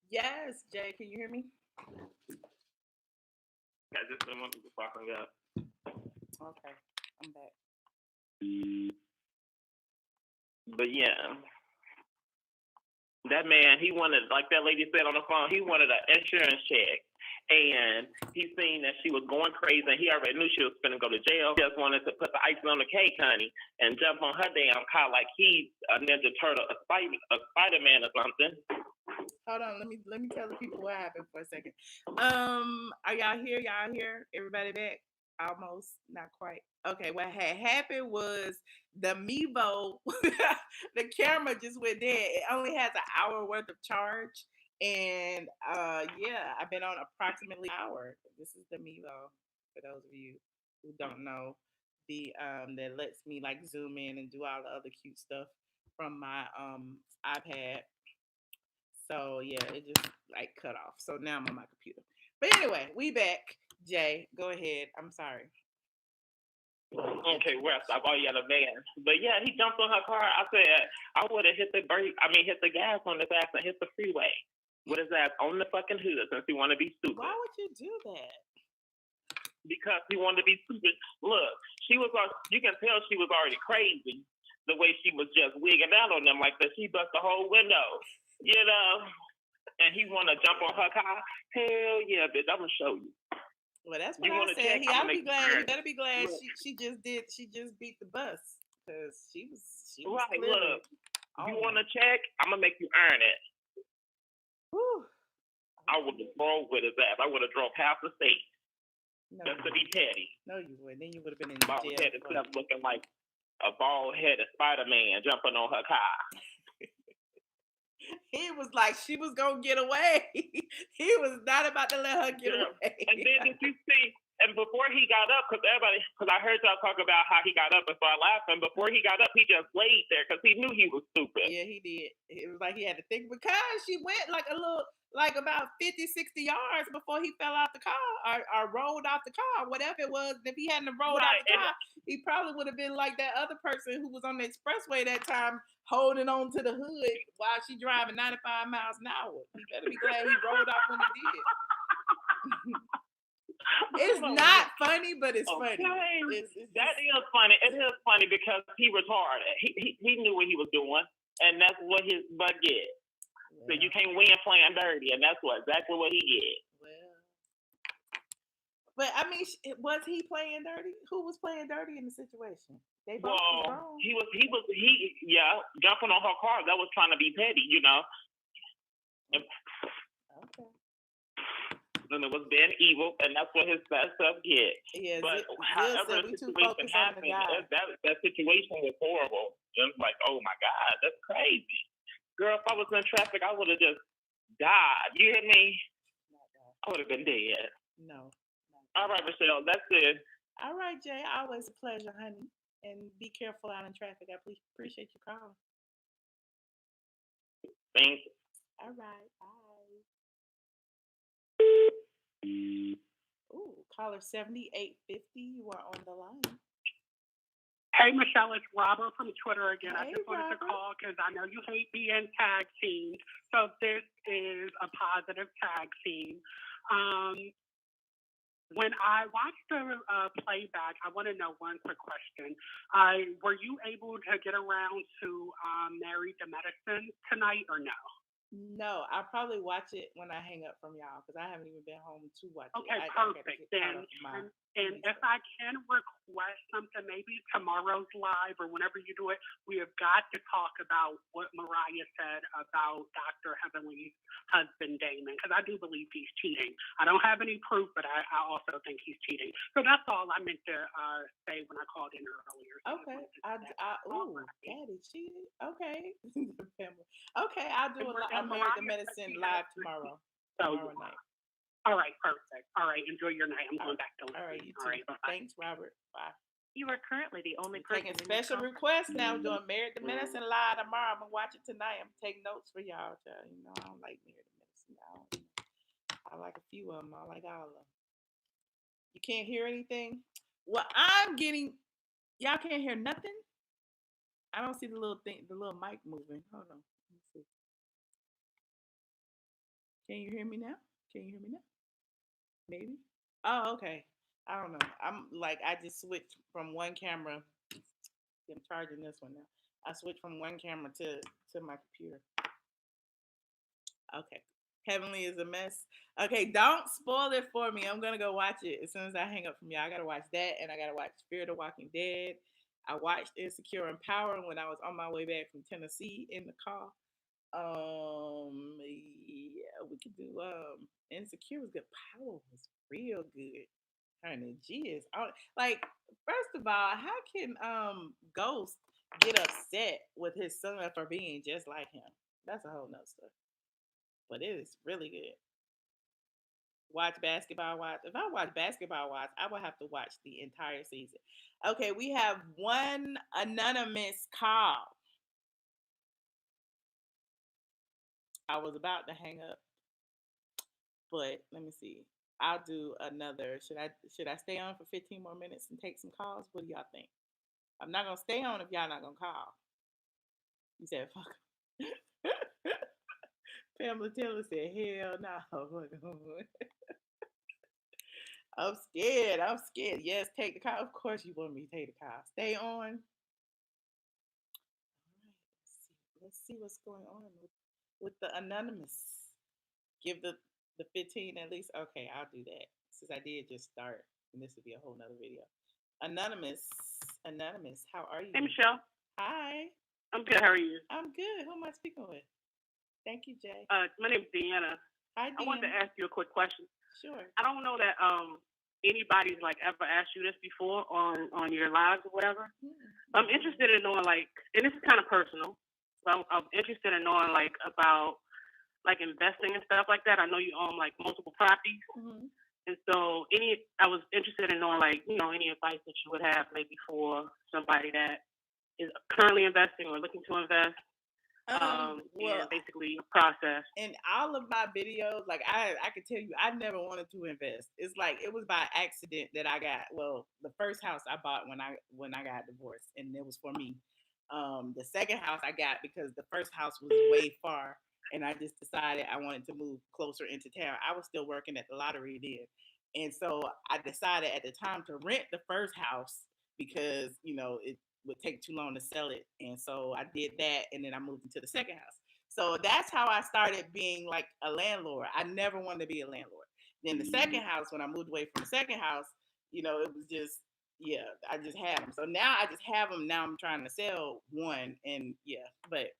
Yes, Jay, can you hear me? I just didn't want to fucking up. Okay, I'm back. But yeah, that man, he wanted, like that lady said on the phone, he wanted an insurance check. And he seen that she was going crazy, and he already knew she was going to go to jail. He just wanted to put the icing on the cake, honey, and jump on her damn car like he's a Ninja Turtle, a Spider-Man or something. Hold on, let me tell the people what happened for a second. Are y'all here? Y'all here? Everybody back? Almost, not quite. Okay, what had happened was the Mevo, the camera just went dead. It only has an hour worth of charge, and yeah, I've been on approximately an hour. This is the Mevo for those of you who don't know. The that lets me like zoom in and do all the other cute stuff from my iPad. So yeah, it just like cut off. So now I'm on my computer. But anyway, we back. Jay, go ahead. I'm sorry. Okay, West, I've already got a van. But yeah, he jumped on her car. I said, I would have hit the brake, hit the gas on his ass and hit the freeway with his ass on the fucking hood since he wanted to be stupid. Why would you do that? Because he wanted to be stupid. Look, you can tell she was already crazy the way she was just wigging out on them like that. She bust the whole window, you know? And he want to jump on her car. Hell yeah, bitch, I'm going to show you. Well, that's what I said. He ought to be glad. He better be glad she just beat the bus because she was right. Look, you want to check? I'm gonna make you earn it. Whew. I would have drove with his ass. I would have drove half the state just to be petty. No, you wouldn't. Then you would have been in jail. Bald-headed stuff, looking like a bald-headed Spider-Man jumping on her car. He was like she was gonna get away. He was not about to let her get away. And then did you see? And before he got up, because I heard y'all talk about how he got up and started laughing. Before he got up, he just laid there because he knew he was stupid. Yeah, he did. It was like he had to think because she went like about 50, 60 yards before he fell out the car or rolled off the car, whatever it was. If he hadn't rolled out the car, he probably would have been like that other person who was on the expressway that time holding on to the hood while she driving 95 miles an hour. He better be glad he rolled off when he did. It's not funny, but it's funny. That is funny. It is funny because he retarded. He knew what he was doing, and that's what his butt get. So you can't win playing dirty, and that's exactly what he get. Well, but I mean, was he playing dirty? Who was playing dirty in the situation? They both was wrong. He jumping on her car. That was trying to be petty, you know. Okay. And it was being evil, and that's what his bad stuff get. Yeah, but however the situation happened, that situation was horrible. It was like, oh my God, that's crazy. Girl, if I was in traffic, I would have just died. You hear me? I would have been dead. No. All right, Michelle, that's it. All right, Jay. Always a pleasure, honey. And be careful out in traffic. I appreciate you calling. Thanks. All right. Bye. Ooh, caller 7850. You are on the line. Hey, Michelle, it's Robert from Twitter again. Hey, I just wanted to call because I know you hate being tag teamed. So this is a positive tag team. When I watched the playback, I want to know one quick question. Were you able to get around to Married to Medicine tonight or no? No, I'll probably watch it when I hang up from y'all because I haven't even been home to watch it. Okay, perfect. And if I can request something, maybe tomorrow's live or whenever you do it, we have got to talk about what Mariah said about Dr. Heavenly's husband, Damon, because I do believe he's cheating. I don't have any proof, but I also think he's cheating. So that's all I meant to say when I called in earlier. So okay. Daddy cheated? Okay. Okay, I'll do a Married to Medicine live tomorrow night. All right, perfect. All right, enjoy your night. I'm going back to listening. All right, you too. All right, thanks, Robert. Bye. You are currently the only person. Taking special requests now. Doing Married to Medicine live tomorrow. I'm gonna watch it tonight. I'm taking notes for y'all. You know, I don't like Married to Medicine. I like a few of them. I like all of them. You can't hear anything. Well, I'm getting. Y'all can't hear nothing. I don't see the little thing, the little mic moving. Hold on. Let me see. Can you hear me now? Can you hear me now? Maybe. Oh, okay. I don't know. I'm like I just switched from one camera. I'm charging this one now. I switched from one camera to my computer. Okay. Heavenly is a mess. Okay, don't spoil it for me. I'm gonna go watch it as soon as I hang up from y'all. I gotta watch that, and I gotta watch Spirit of Walking Dead. I watched Insecure and Power when I was on my way back from Tennessee in the car. Yeah, we could do Insecure was good. Power was real good. Honey, geez, like first of all, how can Ghost get upset with his son for being just like him? That's a whole nother story. But it is really good. Watch Basketball Wives. If I watch Basketball Wives, I will have to watch the entire season. Okay, we have one anonymous call. I was about to hang up, but let me see. I'll do another. Should I stay on for 15 more minutes and take some calls? What do y'all think? I'm not gonna stay on if y'all not gonna call. You said fuck. Pamela Taylor said, hell no. I'm scared. I'm scared. Yes, take the call. Of course you want me to take the call. Stay on. All right. Let's see what's going on with the anonymous. Give the 15 at least. Okay, I'll do that. Since I did just start. And this would be a whole nother video. Anonymous. Anonymous, how are you? Hey, Michelle. Hi. I'm good. How are you? I'm good. Who am I speaking with? Thank you, Jay. My name's Deanna. Hi, Deanna. I wanted to ask you a quick question. Sure. I don't know that anybody's like ever asked you this before on your lives or whatever. Mm-hmm. I'm interested in knowing like, and this is kind of personal. So I'm interested in knowing like about like investing and stuff like that. I know you own like multiple properties. Mm-hmm. And so I was interested in knowing like, any advice that you would have maybe for somebody that is currently investing or looking to invest. Well, basically process. In all of my videos, like I can tell you, I never wanted to invest. It's like it was by accident that I got. Well, the first house I bought when I got divorced, and it was for me. The second house I got because the first house was way far, and I just decided I wanted to move closer into town. I was still working at the lottery then, and so I decided at the time to rent the first house because it would take too long to sell it. And so I did that, and then I moved into the second house. So that's how I started being like a landlord. I never wanted to be a landlord. Then the second house, when I moved away from the second house, it was just, I just had them. So now I just have them. Now I'm trying to sell one, and but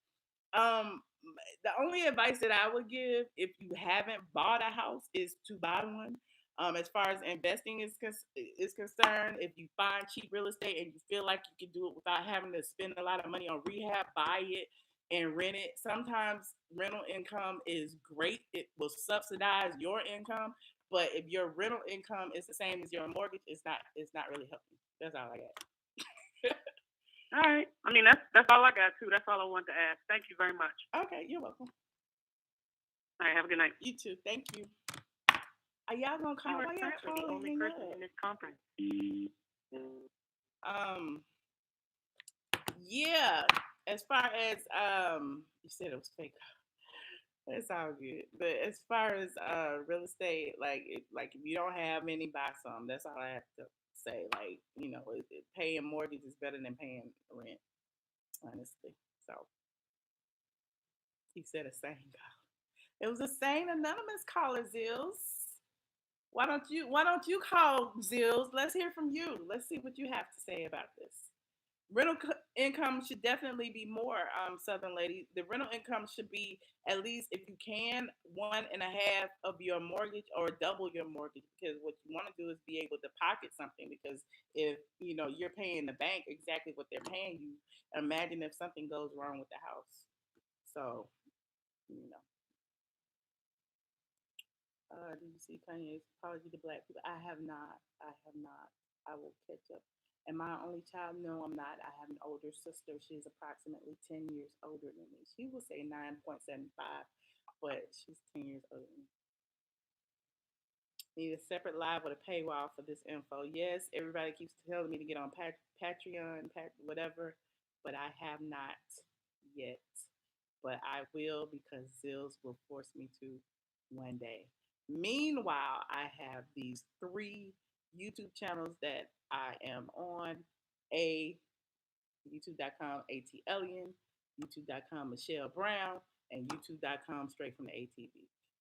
the only advice that I would give if you haven't bought a house is to buy one. As far as investing is concerned, if you find cheap real estate and you feel like you can do it without having to spend a lot of money on rehab, buy it and rent it. Sometimes rental income is great. It will subsidize your income, but if your rental income is the same as your mortgage, it's not really helping. That's all I got. All right. I mean, that's all I got too. That's all I wanted to ask. Thank you very much. Okay, you're welcome. All right, have a good night. You too. Thank you. Are y'all gonna call? You are currently the only person in this conference. Yeah. As far as you said it was fake. It's all good. But as far as real estate, like if you don't have any, buy some. That's all I have to say. Like paying mortgage is better than paying rent, honestly. So he said a sane call. It was a sane anonymous caller, Zills. Why don't you call Zills? Let's hear from you. Let's see what you have to say about this. Rental income should definitely be more, Southern Lady. The rental income should be at least, if you can, 1.5 of your mortgage or double your mortgage. Because what you want to do is be able to pocket something. Because if you're paying the bank exactly what they're paying you, imagine if something goes wrong with the house. So, did you see Kanye's apology to Black people? I have not. I will catch up. Am I an only child? No, I'm not. I have an older sister. She's approximately 10 years older than me. She will say 9.75, but she's 10 years older than me. Need a separate live with a paywall for this info. Yes, everybody keeps telling me to get on Patreon, whatever, but I have not yet. But I will because Zills will force me to. one day. Meanwhile, I have these three YouTube channels that I am on: a youtube.com ATLien, youtube.com Michelle Brown, and youtube.com straight from the ATV.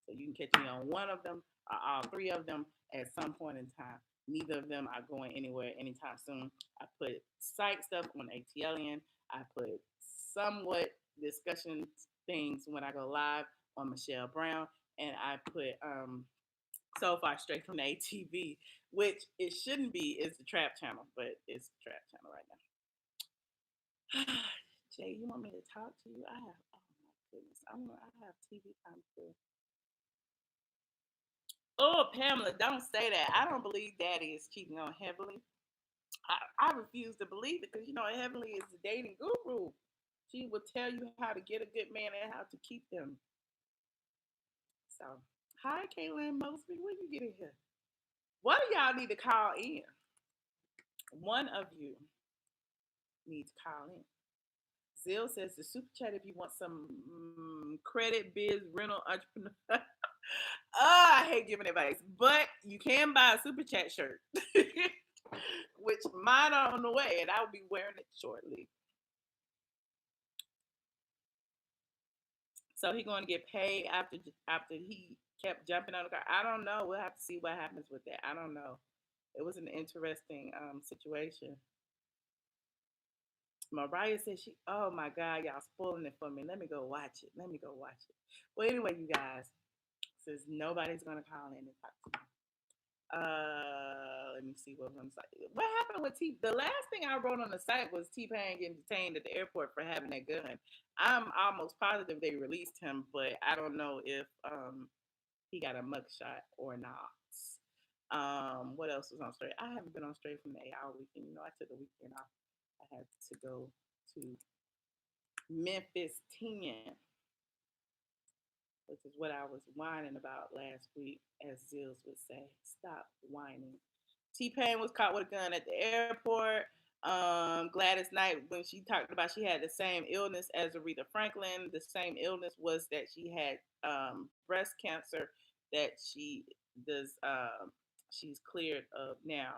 So you can catch me on one of them or all three of them at some point in time. Neither of them are going anywhere anytime soon. I put psych stuff on ATLien. I put somewhat discussion things when I go live on Michelle Brown, and I put so far straight from the ATV, which it shouldn't be. It's the trap channel, but it's the trap channel right now. Jay, you want me to talk to you? I have, oh my goodness, I have TV time too. Oh, Pamela, don't say that. I don't believe Daddy is cheating on Heavenly. I refuse to believe it because Heavenly is the dating guru. She will tell you how to get a good man and how to keep them. So, hi, Kaylin Mosby. When you get in here? One of y'all need to call in. One of you needs to call in. Zill says the super chat if you want some credit biz rental entrepreneur. I hate giving advice, but you can buy a super chat shirt, which mine are on the way, and I will be wearing it shortly. So he's going to get paid after he kept jumping on the car. I don't know. We'll have to see what happens with that. I don't know. It was an interesting situation. Mariah said oh my God, y'all spoiling it for me. Let me go watch it. Well, anyway, you guys, since nobody's going to call in and talk to me. Let me see what I'm saying. What happened with the last thing I wrote on the site was T-Pain getting detained at the airport for having that gun. I'm almost positive they released him, but I don't know if he got a mugshot or not. What else was on straight? I haven't been on straight from the 8-hour weekend. I took a weekend off. I had to go to Memphis 10, which is what I was whining about last week, as Zills would say. Stop whining. T-Pain was caught with a gun at the airport. Gladys Knight, when she talked about she had the same illness as Aretha Franklin, the same illness was that she had breast cancer that she does. She's cleared of now.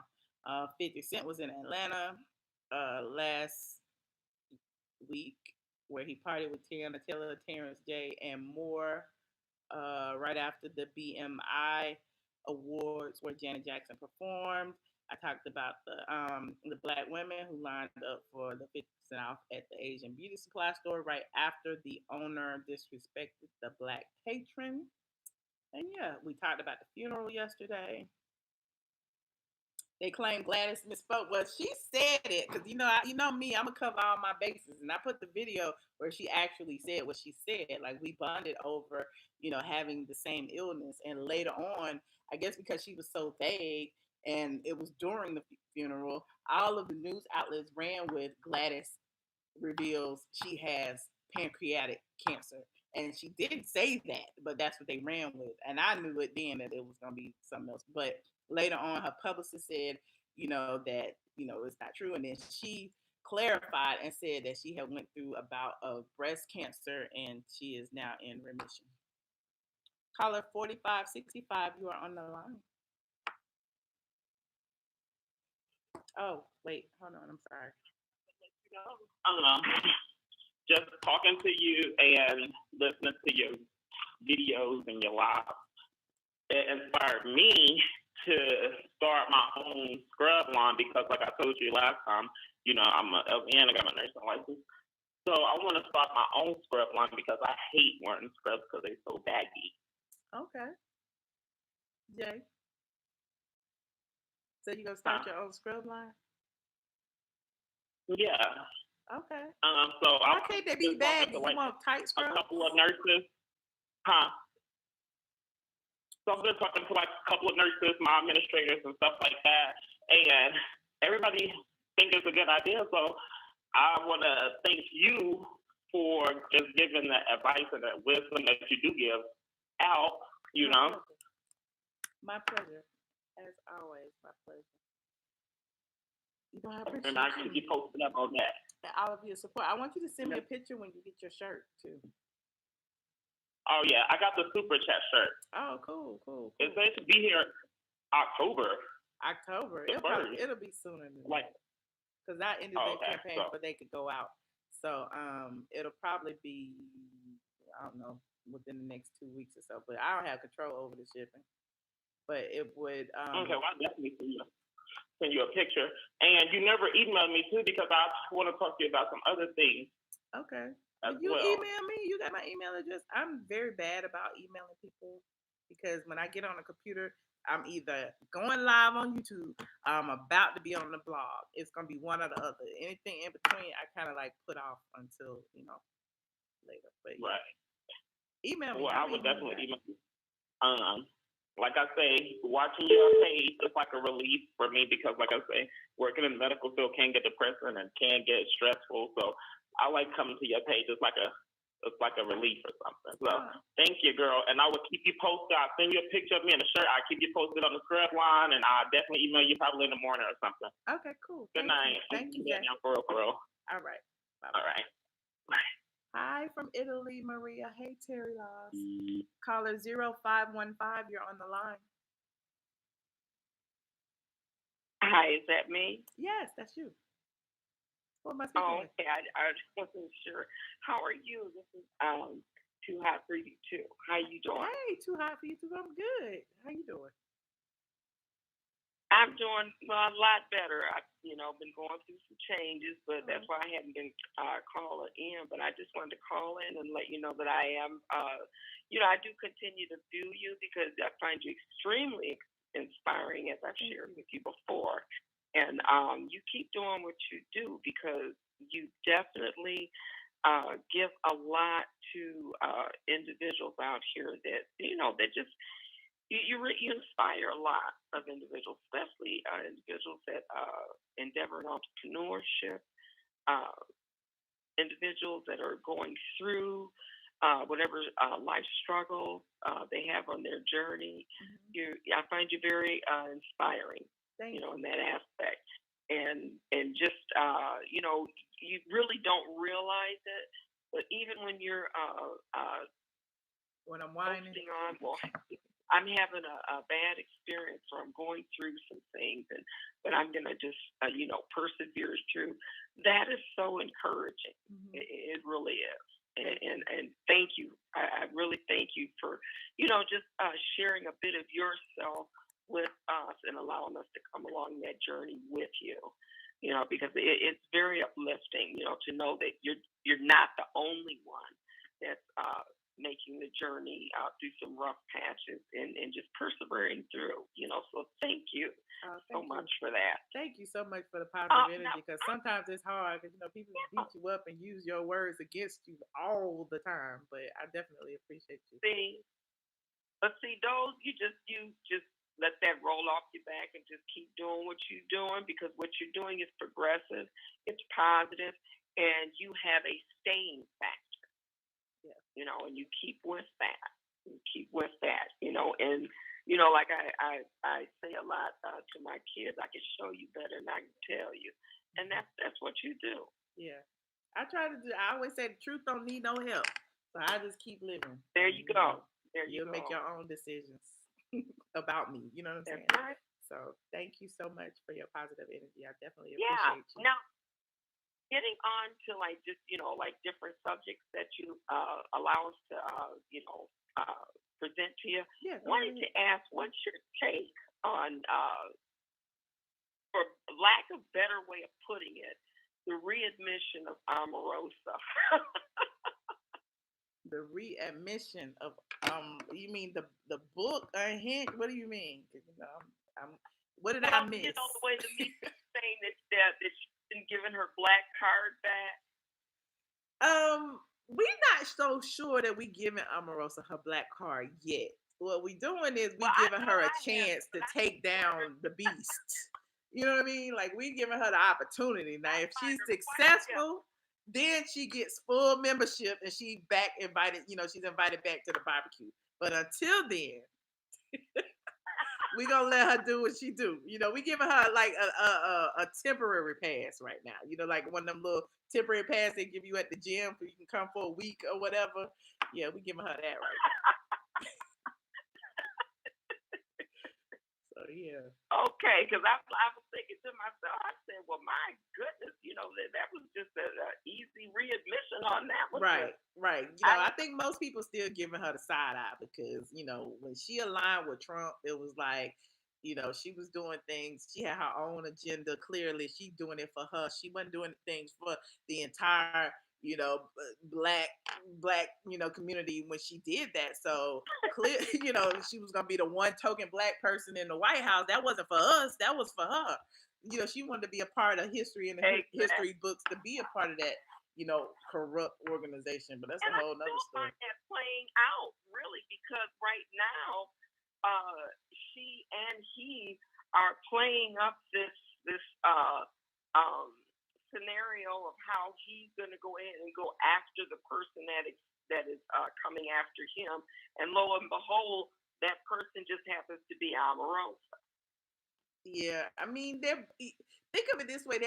50 Cent was in Atlanta last week, where he partied with Tiana Taylor, Terrence J, and more. Right after the BMI Awards, where Janet Jackson performed, I talked about the Black women who lined up for the 50% off at the Asian beauty supply store right after the owner disrespected the Black patron. And yeah, we talked about the funeral yesterday. They claim Gladys misspoke. Well, she said it because you know me. I'm gonna cover all my bases, and I put the video where she actually said what she said. Like, we bonded over, having the same illness. And later on, I guess because she was so vague, and it was during the funeral, all of the news outlets ran with Gladys reveals she has pancreatic cancer. And she didn't say that, but that's what they ran with. And I knew it then that it was going to be something else. But later on, her publicist said, that, it's not true. And then she clarified and said that she had went through a bout of breast cancer and she is now in remission. Caller 4565, you are on the line. Oh, wait, hold on, I'm sorry. Just talking to you and listening to your videos and your lives, it inspired me to start my own scrub line because, like I told you last time, I'm an LPN, I got my nursing license. So I want to start my own scrub line because I hate wearing scrubs because they're so baggy. Okay. Jay? So you gonna start your own scrub line? Yeah. Okay. So why can't they be baggy? You want tight scrubs? A couple of nurses. So I've been talking to like a couple of nurses, my administrators and stuff like that. And everybody thinks it's a good idea. So I want to thank you for just giving the advice and the wisdom that you do give out, My pleasure. As always, my pleasure. I appreciate and I should be posting up on that. All of your support. I want you to send me a picture when you get your shirt too. Oh yeah, I got the super chat shirt. Oh, cool. It's supposed to be here October. It'll be sooner than that. Because I ended that campaign before they could go out. So it'll probably be, I don't know, within the next 2 weeks or so. But I don't have control over the shipping. But it would. Okay, well, I'll definitely send you a picture. And you never emailed me too because I want to talk to you about some other things. Okay. Email me. You got my email address. I'm very bad about emailing people because when I get on a computer, I'm either going live on YouTube or I'm about to be on the blog. It's going to be one or the other. Anything in between, I kind of like put off until, later. But yeah. Right. Email me. Well, I would definitely email you. Like I say, watching your page is like a relief for me because, like I say, working in the medical field can get depressing and can get stressful. So I like coming to your page. It's like a relief or something. So thank you, girl. And I will keep you posted. I'll send you a picture of me in the shirt. I'll keep you posted on the scrub line, and I'll definitely email you probably in the morning or something. Okay, cool. Good night. Thank you, Jack. For real. All right. Bye-bye. All right. Bye. Hi from Italy, Maria. Hey, Terry Laws. Caller 0515. You're on the line. Hi, is that me? Yes, that's you. What am I speaking with? Okay. I wasn't sure. How are you? This is too hot for you too. How you doing? Hey, too hot for you too. I'm good. How you doing? I'm doing a lot better. I've been going through some changes, but that's why I haven't been calling in. But I just wanted to call in and let you know that I am, I do continue to view you because I find you extremely inspiring, as I've shared with you before. And you keep doing what you do because you definitely give a lot to individuals out here that, that just, you inspire a lot of individuals, especially individuals that endeavor in entrepreneurship, individuals that are going through whatever life struggles they have on their journey. I find you very inspiring, in that aspect. And just, you really don't realize it, but even when you're when I'm whining on, I'm having a bad experience or I'm going through some things, but I'm going to just, persevere through. That is so encouraging. It really is. And thank you. I really thank you for, just sharing a bit of yourself with us and allowing us to come along that journey with you, because it's very uplifting, to know that you're not the only one that's making the journey through some rough patches and just persevering through, so thank you so much for that. Thank you so much for the positive energy, because sometimes it's hard because, people beat you up and use your words against you all the time, but I definitely appreciate you. See, those, you just let that roll off your back and just keep doing what you're doing, because what you're doing is progressive, it's positive, and you have a staying factor. And you keep with that. And like I say a lot to my kids, I can show you better than I can tell you, and that's what you do. Yeah, I always say the truth don't need no help, so I just keep living. There you go. You'll make your own decisions about me. You know what I'm saying? Right. So thank you so much for your positive energy. I definitely appreciate you. Now, getting on to just different subjects that you allow us to present to you. Yeah, wanted to ask, what's your take on, for lack of better way of putting it, the readmission of Omarosa? The readmission of you mean the book? What do you mean? What did I miss? The way the media is saying that she's been giving her black card back. We're not so sure that we giving Omarosa her black card yet. What we doing is giving her a chance to take down the beast. You know what I mean? Like, we giving her the opportunity. Now, if she's successful, then she gets full membership and she's invited back to the barbecue. But until then, we gonna let her do what she do. We giving her like a temporary pass right now. Like one of them little temporary passes they give you at the gym so you can come for a week or whatever. Yeah, we giving her that right now. So yeah. Okay, because I was thinking to myself, I said, well, my goodness, that was just an easy readmission on that one. Right. I think most people still giving her the side eye because, when she aligned with Trump, it was like, she was doing things. She had her own agenda. Clearly, she doing it for her. She wasn't doing things for the entire, black, community when she did that. So clear, she was gonna be the one token black person in the White House. That wasn't for us. That was for her. She wanted to be a part of history and the history books to be a part of that, corrupt organization. But that's a whole nother story. And I still find that playing out really because right now, she and he are playing up this scenario of how he's going to go in and go after the person that is coming after him, and lo and behold, that person just happens to be Omarosa. Yeah, I mean, think of it this way: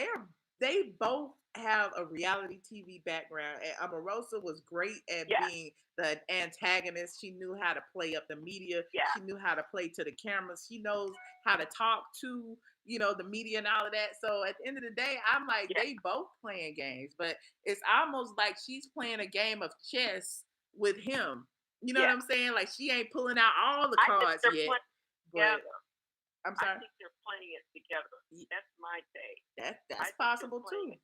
they both have a reality TV background. And Omarosa was great at being the antagonist. She knew how to play up the media. Yeah. She knew how to play to the cameras. She knows how to talk to the media and all of that. So at the end of the day, I'm like, they both playing games, but it's almost like she's playing a game of chess with him. You know what I'm saying? Like she ain't pulling out all the cards yet. But I'm sorry. I think they're playing it together. That's my take. That's possible too.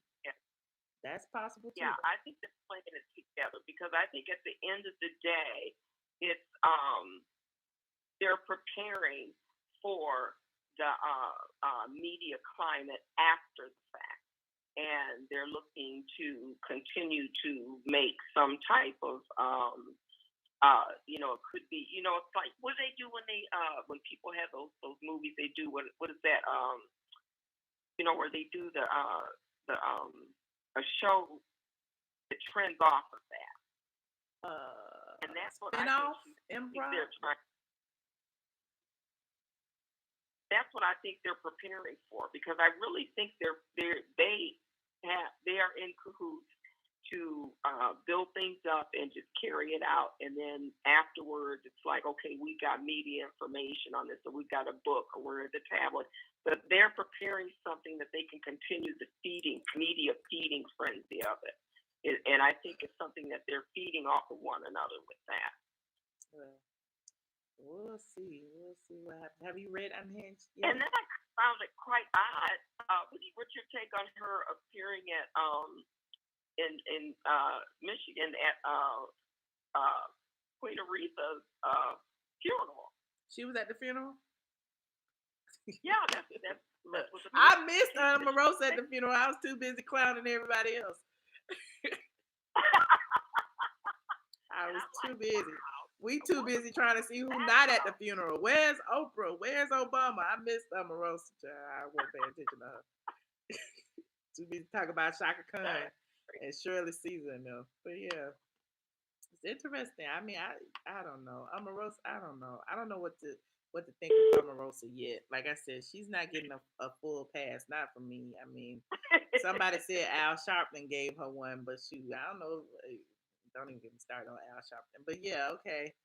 That's possible too. Yeah, I think they're playing it together because I think at the end of the day, it's they're preparing for the media climate after the fact, and they're looking to continue to make some type of it could be, it's like what do they do when people have those movies? They do what is that? Where they do a show that trends off of that. And that's what that's what I think they're preparing for, because I really think they are in cahoots to build things up and just carry it out, and then afterwards it's like, okay, we got media information on this, or we got a book, or we're at the tablet, but they're preparing something that they can continue the media feeding frenzy of it, and I think it's something that they're feeding off of one another with that. We'll see what happens. Have you read Unhinged yet? And then I found it quite odd. What's your take on her appearing at in Michigan at Queen Aretha's funeral? She was at the funeral? Yeah, that's what I missed Omarosa at the funeral. I was too busy clowning everybody else. I was too busy. We too busy trying to see who's not at the funeral. Where's Oprah? Where's Obama? I missed Omarosa. I wasn't paying attention to her. Too busy talking about Shaka Khan and Shirley Caesar and them. But yeah, it's interesting. I mean, I don't know. Omarosa, I don't know. I don't know what to think of Omarosa yet. Like I said, she's not getting a full pass. Not for me. I mean, somebody said Al Sharpton gave her one, but shoot, I don't know. Don't even get me started on Al Sharpton. But yeah, okay.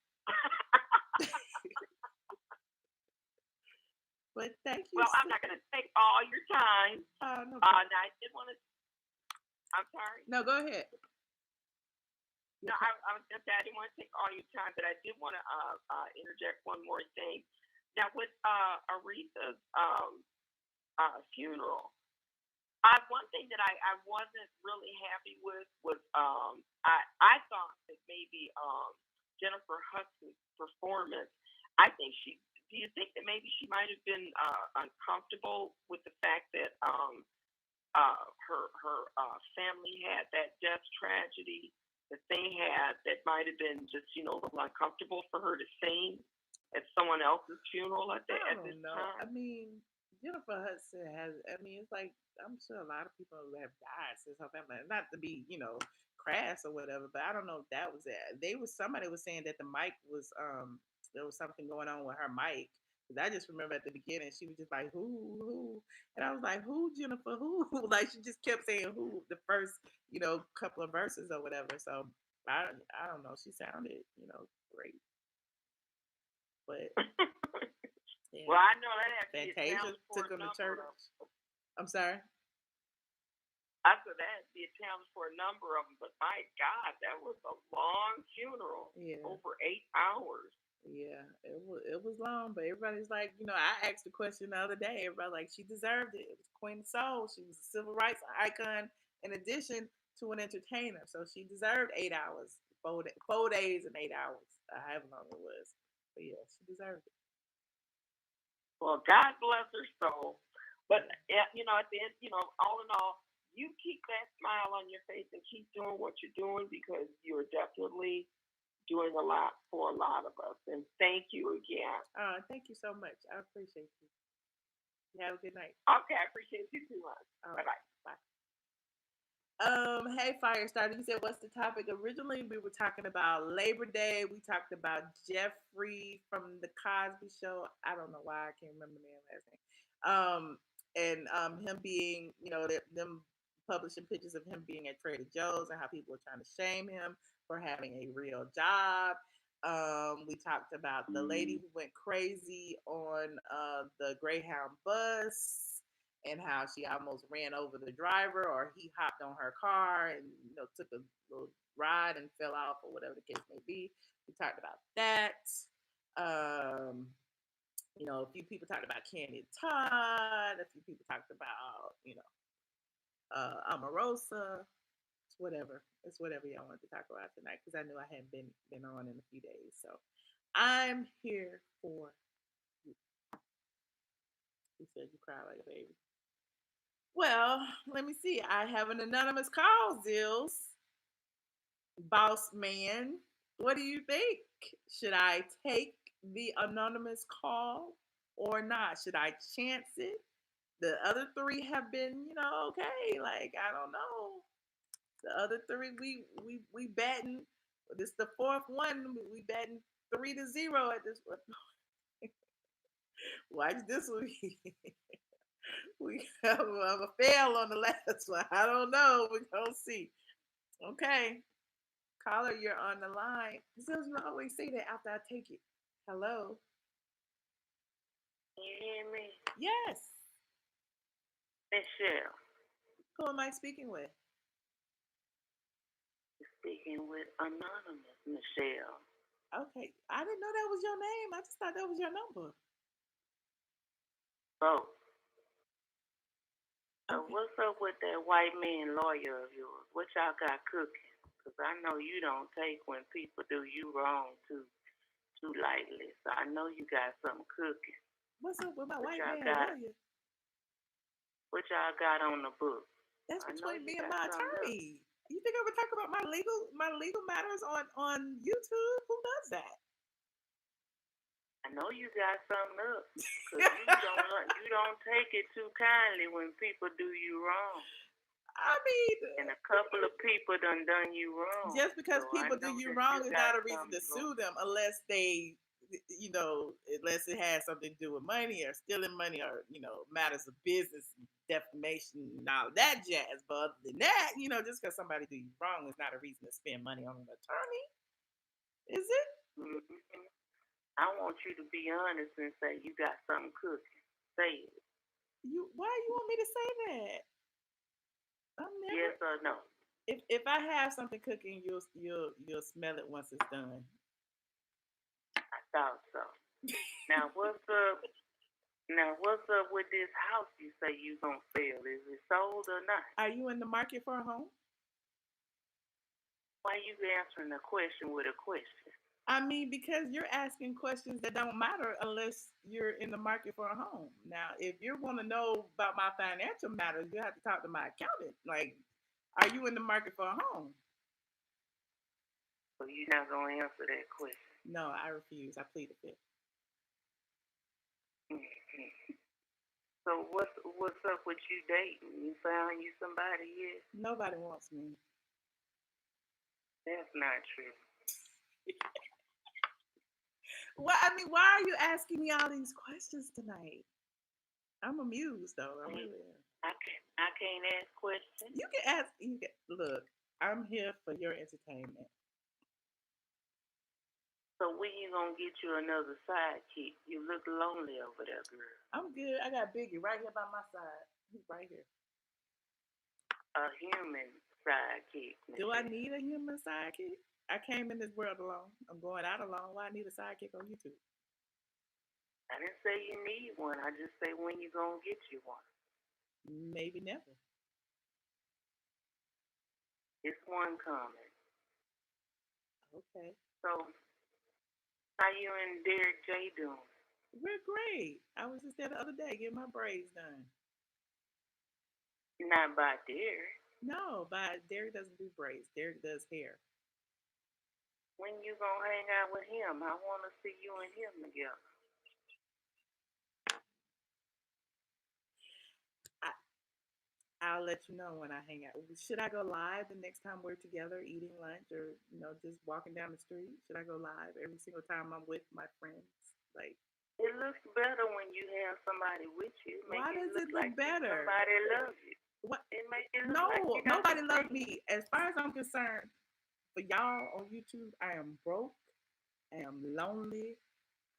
But thank you. Well, I'm not going to take all your time. No. Now, I did want to. I'm sorry. No, go ahead. No, I was going to say I didn't want to take all your time, but I did want to interject one more thing. Now, with Aretha's funeral, one thing that I wasn't really happy with was I thought that maybe Jennifer Hudson's performance. Do you think that maybe she might have been uncomfortable with the fact that her family had that death tragedy that they had, that might have been just a little uncomfortable for her to sing at someone else's funeral at this time? I mean, Jennifer Hudson has. I mean, it's like I'm sure a lot of people have died since her family. Not to be crass or whatever, but I don't know if that was it. Somebody was saying that the mic was there was something going on with her mic. Cause I just remember at the beginning she was just like who, and I was like, who, Jennifer, who? Like she just kept saying who the first couple of verses or whatever. So I don't know. She sounded, great, but yeah. Well, I know that has to be a Fantasia challenge for took a him to number church. of. I'm sorry. I said that has to be a challenge for a number of them, but my God, that was a long funeral, Yeah. over 8 hours. Yeah, it was long, but everybody's like, I asked the question the other day. Everybody like she deserved it. It was Queen of Soul. She was a civil rights icon in addition to an entertainer. So she deserved 8 hours, 4 days and 8 hours. However long it was. But yeah, she deserved it. Well, God bless her soul. But at the end, all in all, you keep that smile on your face and keep doing what you're doing because you're definitely doing a lot for a lot of us. And thank you again. Thank you so much. I appreciate you. You have a good night. Okay, I appreciate you too much. Bye bye. Bye. Hey Firestarter, you said what's the topic? Originally we were talking about Labor Day. We talked about Jeffrey from the Cosby Show. I don't know why I can't remember the man's last name. And him being, them publishing pictures of him being at Trader Joe's and how people were trying to shame him for having a real job. We talked about the lady who went crazy on the Greyhound bus and how she almost ran over the driver or he hopped on her car and took a little ride and fell off or whatever the case may be. We talked about that. A few people talked about Candy Todd. A few people talked about, Omarosa. It's whatever. It's whatever y'all wanted to talk about tonight because I knew I hadn't been on in a few days. So I'm here for you. He said you cry like a baby. Well, let me see. I have an anonymous call, Zills. Boss man, what do you think? Should I take the anonymous call or not? Should I chance it? The other three have been, okay. Like I don't know. The other three, we batting. This is the fourth one. We batting 3-0 at this one. Watch this one. I'm a fail on the last one. I don't know. We're gonna see. Okay. Caller, you're on the line. Zills, you always say that after I take it. Hello. You hear me? Yes. Michelle. Who am I speaking with? Speaking with Anonymous Michelle. Okay. I didn't know that was your name. I just thought that was your number. Oh. So Okay. what's up with that white man lawyer of yours? What y'all got cooking? Because I know you don't take when people do you wrong too lightly. So I know you got something cooking. What's up with my What white y'all man got? lawyer? What y'all got on the book? That's I know between you me and got my something up. attorney. You think I would talk about my legal matters on YouTube? Who does that? I know you got something up, cause you don't take it too kindly when people do you wrong. I mean, And a couple of people done you wrong. just because So people do you wrong is not a reason to sue them unless they, unless it has something to do with money or stealing money or matters of business, defamation, and all that jazz. But other than that, just because somebody do you wrong is not a reason to spend money on an attorney, is it? Mm-hmm. I want you to be honest and say you got something cooking. Say it. Why you want me to say that? I'm never. Yes or no? If I have something cooking, you'll smell it once it's done. I thought so. Now what's up? Now what's up with this house you say you gonna sell? Is it sold or not? Are you in the market for a home? Why you answering a question with a question? I mean, because you're asking questions that don't matter unless you're in the market for a home. Now, if you want to know about my financial matters, you have to talk to my accountant. Like, are you in the market for a home? So you're not gonna answer that question. No, I refuse. I plead the fifth. Mm-hmm. So what's up with you dating? You found you somebody yet? Nobody wants me. That's not true. Well, I mean, why are you asking me all these questions tonight? I'm amused, though. I really am. I can't ask questions. You can ask. Look, I'm here for your entertainment. So when you gonna get you another sidekick? You look lonely over there, girl. I'm good. I got Biggie right here by my side. He's right here. A human sidekick, Do I Michelle. need a human sidekick? I came in this world alone. I'm going out alone. Why I need a sidekick on YouTube? I didn't say you need one. I just say when you gonna get you one. Maybe never. It's one coming. Okay. So how you and Derek J doing? We're great. I was just there the other day getting my braids done. Not by Derek. No, but Derek doesn't do braids. Derek does hair. When you gonna hang out with him? I wanna see you and him together. I, I'll let you know when I hang out. Should I go live the next time we're together eating lunch or, just walking down the street? Should I go live every single time I'm with my friends? Like, It looks better when you have somebody with you. It make why it does look it like look better? somebody loves you. What? It make it look like No, you got nobody some loves things. me. As far as I'm concerned, for y'all on YouTube, I am broke. I am lonely.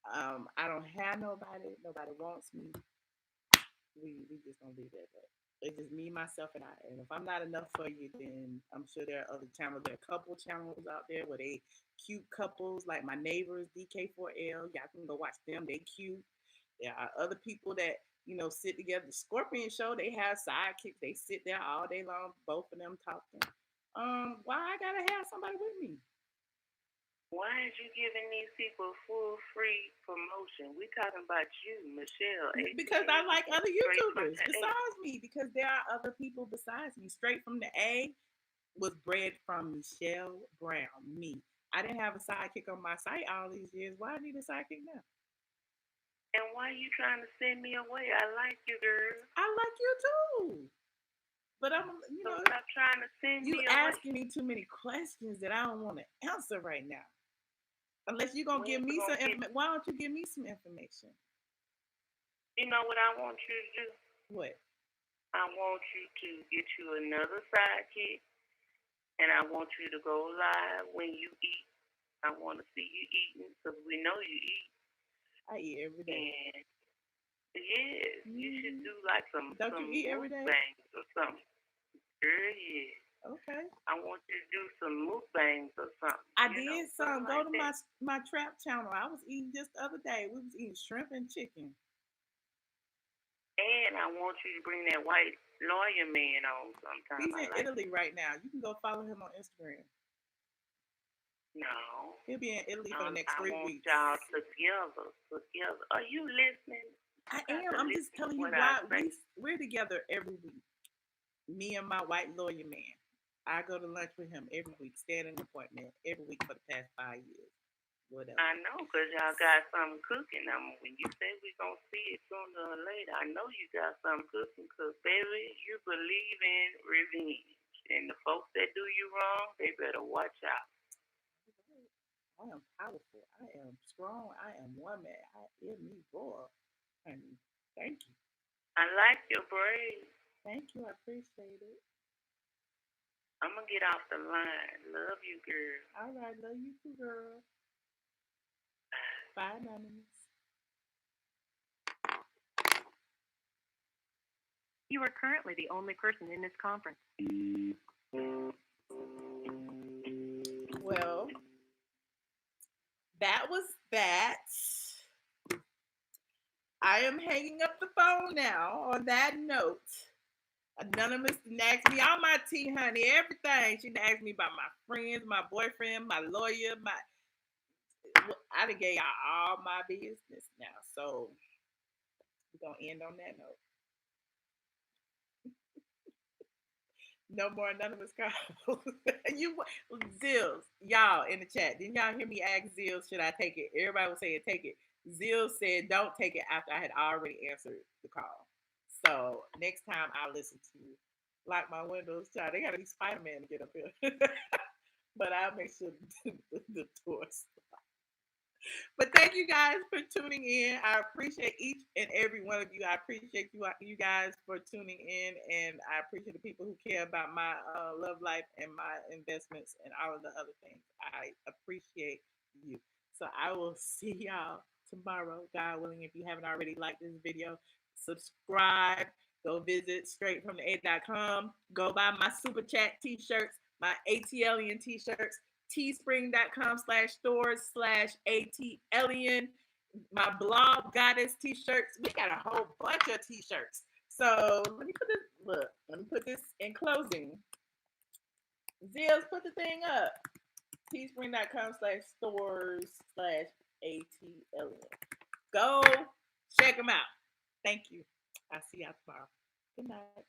I don't have nobody. Nobody wants me. We just gonna leave it at that. It's just me, myself, and I. And if I'm not enough for you, then I'm sure there are other channels. There are couple channels out there where they cute couples, like my neighbors, DK4L. Y'all can go watch them. They cute. There are other people that sit together. The Scorpion Show, they have sidekicks. They sit there all day long, both of them talking. Why I gotta have somebody with me? Why is you giving these people full free promotion? We talking about you, Michelle. Because I like other Straight from YouTubers the A. besides me. Because there are other people besides me. Straight from the A was bred from Michelle Brown, me. I didn't have a sidekick on my site all these years. Why I need a sidekick now? And why you trying to send me away? I like you, girl. I like you too. But So stop trying to send you me away. asking me too many questions that I don't want to answer right now. Unless you're gonna When give you me some gonna get? information. Why don't you give me some information? You know what I want you to do? What? I want you to get you another sidekick, and I want you to go live when you eat. I want to see you eating because we know you eat. I eat every day. And yes, you should Mm-hmm. do like some Don't you eat every day? mukbangs or something. Girl, yeah. Okay. I want you to do some mukbangs or something. I did some. Go like to my trap channel. I was eating just the other day. We was eating shrimp and chicken. And I want you to bring that white lawyer man on sometime. He's in Italy right now. You can go follow him on Instagram. No. He'll be in Italy for the next 3 weeks. I want y'all together. Are you listening? I am. I'm just telling you why we're together every week. Me and my white lawyer man. I go to lunch with him every week, standing appointment every week for the past 5 years. Whatever. I know, because y'all got something cooking. When you say we're going to see it sooner or later, I know you got something cooking because, baby, you believe in revenge. And the folks that do you wrong, they better watch out. I am powerful. I am strong. I am woman. I am me, boy. Honey, thank you. I like your braids. Thank you. I appreciate it. I'm going to get off the line. Love you, girl. All right. Love you too, girl. Bye, Anonymous. You are currently the only person in this conference. Well, that was that. I am hanging up the phone now on that note. Anonymous asked me all my tea, honey, everything. She asked me about my friends, my boyfriend, my lawyer, I done gave y'all all my business now. So we're gonna end on that note. No more anonymous calls. Zills, y'all in the chat. Didn't y'all hear me ask Zills, should I take it? Everybody was saying take it. Zills said don't take it after I had already answered the call. So next time I'll listen to you. Lock my windows, child. They gotta be Spider-Man to get up here. But I'll make sure the doors. But thank you guys for tuning in. I appreciate each and every one of you. I appreciate you guys for tuning in, and I appreciate the people who care about my love life and my investments and all of the other things. I appreciate you. So I will see y'all tomorrow, God willing. If you haven't already liked this video, subscribe. Go visit straightfromtheA.com. Go buy my super chat t-shirts, my ATLien t-shirts, teespring.com/stores/ATLien. My blog goddess t-shirts. We got a whole bunch of t-shirts. So let me put this in closing. Zills, put the thing up. teespring.com/stores/ATLien. Go check them out. Thank you. I'll see y'all tomorrow. Good night.